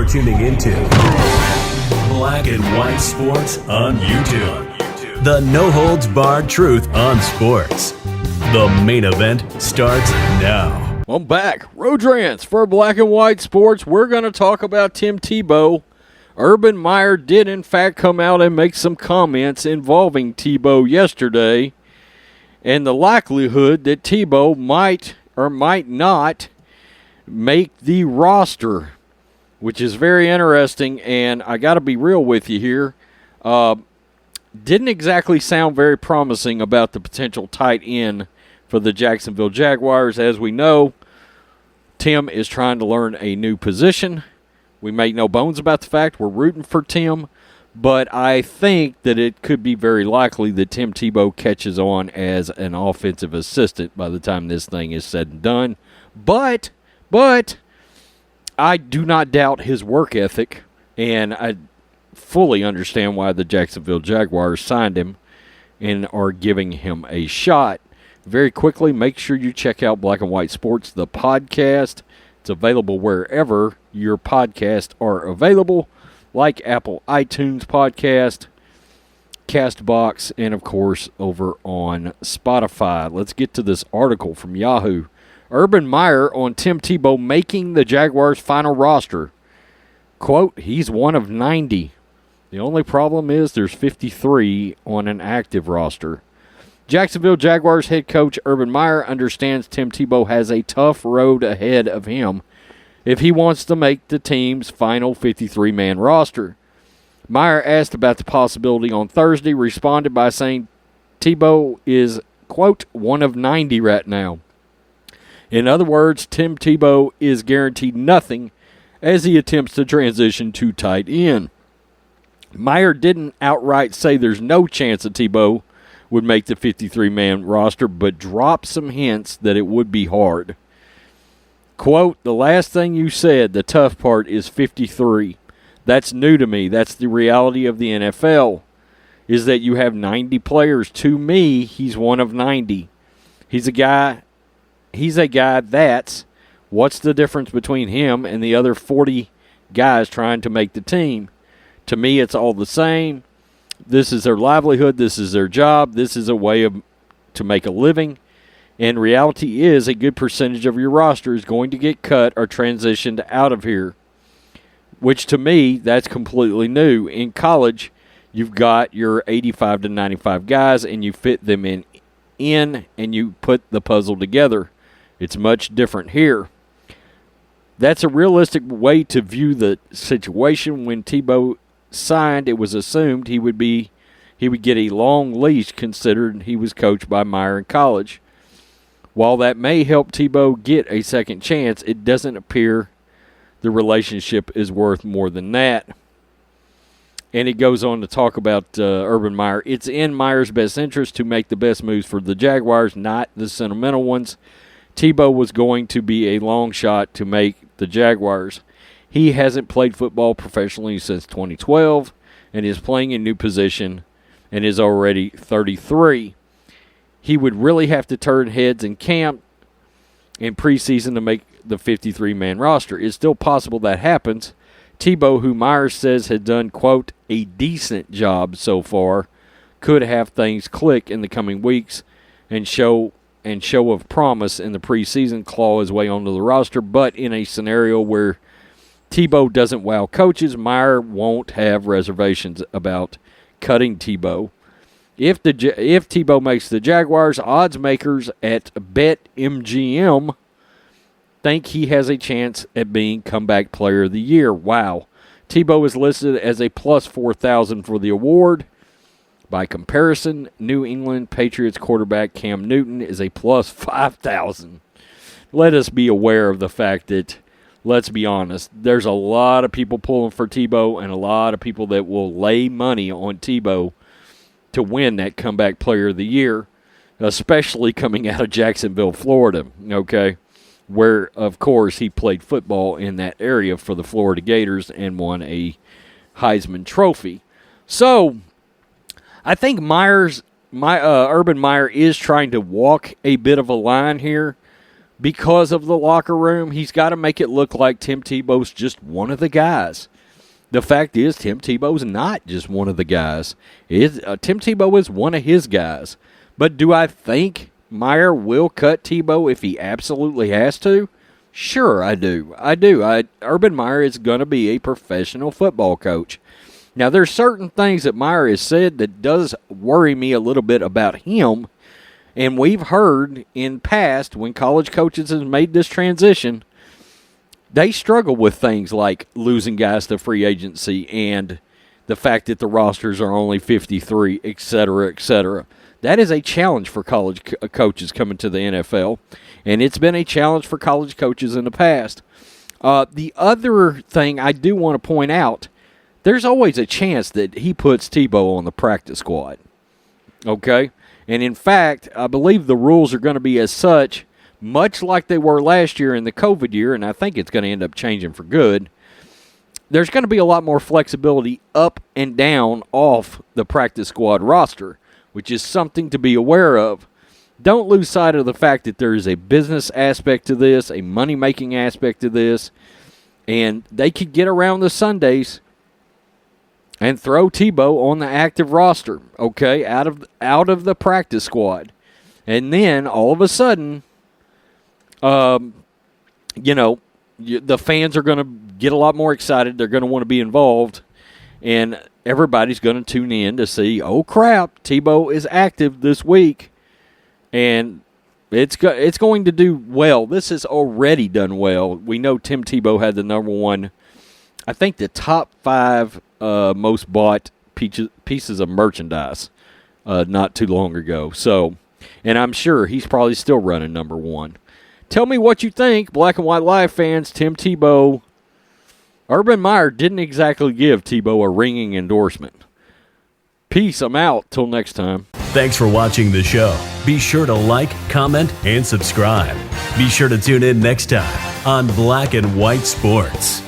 You're tuning into Black and White Sports on YouTube. The no-holds-barred truth on sports. The main event starts now. I'm back. Rodrans for Black and White Sports. We're going to talk about Tim Tebow. Urban Meyer did, in fact, come out and make some comments involving Tebow yesterday and the likelihood that Tebow might or might not make the roster, which is very interesting, and I got to be real with you here. Didn't exactly sound very promising about the potential tight end for the Jacksonville Jaguars. As we know, Tim is trying to learn a new position. We make no bones about the fact we're rooting for Tim, but I think that it could be very likely that Tim Tebow catches on as an offensive assistant by the time this thing is said and done. But I do not doubt his work ethic, and I fully understand why the Jacksonville Jaguars signed him and are giving him a shot. Very quickly, make sure you check out Black and White Sports, the podcast. It's available wherever your podcasts are available, like Apple iTunes Podcast, CastBox, and, of course, over on Spotify. Let's get to this article from Yahoo. Urban Meyer on Tim Tebow making the Jaguars' final roster. Quote, he's one of 90. The only problem is there's 53 on an active roster. Jacksonville Jaguars head coach Urban Meyer understands Tim Tebow has a tough road ahead of him if he wants to make the team's final 53-man roster. Meyer, asked about the possibility on Thursday, responded by saying Tebow is, quote, one of 90 right now. In other words, Tim Tebow is guaranteed nothing as he attempts to transition to tight end. Meyer didn't outright say there's no chance that Tebow would make the 53-man roster, but dropped some hints that it would be hard. Quote, the last thing you said, the tough part, is 53. That's new to me. That's the reality of the NFL, is that you have 90 players. To me, he's one of 90. He's a guy that's, what's the difference between him and the other 40 guys trying to make the team? To me, it's all the same. This is their livelihood. This is their job. This is a way to make a living. And reality is a good percentage of your roster is going to get cut or transitioned out of here, which to me, that's completely new. In college, you've got your 85 to 95 guys, and you fit them in and you put the puzzle together. It's much different here. That's a realistic way to view the situation. When Tebow signed, it was assumed he would get a long leash, considering he was coached by Meyer in college. While that may help Tebow get a second chance, it doesn't appear the relationship is worth more than that. And it goes on to talk about Urban Meyer. It's in Meyer's best interest to make the best moves for the Jaguars, not the sentimental ones. Tebow was going to be a long shot to make the Jaguars. He hasn't played football professionally since 2012 and is playing a new position and is already 33. He would really have to turn heads in camp in preseason to make the 53-man roster. It's still possible that happens. Tebow, who Myers says has done, quote, a decent job so far, could have things click in the coming weeks and show of promise in the preseason, claw his way onto the roster. But in a scenario where Tebow doesn't wow coaches, Meyer won't have reservations about cutting Tebow. If Tebow makes the Jaguars, odds makers at BetMGM think he has a chance at being Comeback Player of the Year. Wow. Tebow is listed as a plus 4,000 for the award. By comparison, New England Patriots quarterback Cam Newton is a plus 5,000. Let us be aware of the fact that, let's be honest, there's a lot of people pulling for Tebow and a lot of people that will lay money on Tebow to win that Comeback Player of the Year, especially coming out of Jacksonville, Florida, okay, where, of course, he played football in that area for the Florida Gators and won a Heisman Trophy. So I think Urban Meyer is trying to walk a bit of a line here, because of the locker room, he's got to make it look like Tim Tebow's just one of the guys. The fact is, Tim Tebow's not just one of the guys. Tim Tebow is one of his guys. But do I think Meyer will cut Tebow if he absolutely has to? Sure, I do. Urban Meyer is going to be a professional football coach. Now, there's certain things that Meyer has said that does worry me a little bit about him. And we've heard in past, when college coaches have made this transition, they struggle with things like losing guys to free agency and the fact that the rosters are only 53, et cetera, et cetera. That is a challenge for college coaches coming to the NFL, and it's been a challenge for college coaches in the past. The other thing I do want to point out, there's always a chance that he puts Tebow on the practice squad, okay? And in fact, I believe the rules are going to be as such, much like they were last year in the COVID year, and I think it's going to end up changing for good. There's going to be a lot more flexibility up and down off the practice squad roster, which is something to be aware of. Don't lose sight of the fact that there is a business aspect to this, a money-making aspect to this, and they could get around the Sundays and throw Tebow on the active roster, okay, out of the practice squad. And then, all of a sudden, the fans are going to get a lot more excited. They're going to want to be involved, and everybody's going to tune in to see, oh, crap, Tebow is active this week, and it's going to do well. This has already done well. We know Tim Tebow had the number one, I think the top 5 most bought pieces of merchandise not too long ago. So, and I'm sure he's probably still running number 1. Tell me what you think, Black and White Live fans. Tim Tebow, Urban Meyer didn't exactly give Tebow a ringing endorsement. Peace, I'm out. Till next time. Thanks for watching the show. Be sure to like, comment, and subscribe. Be sure to tune in next time on Black and White Sports.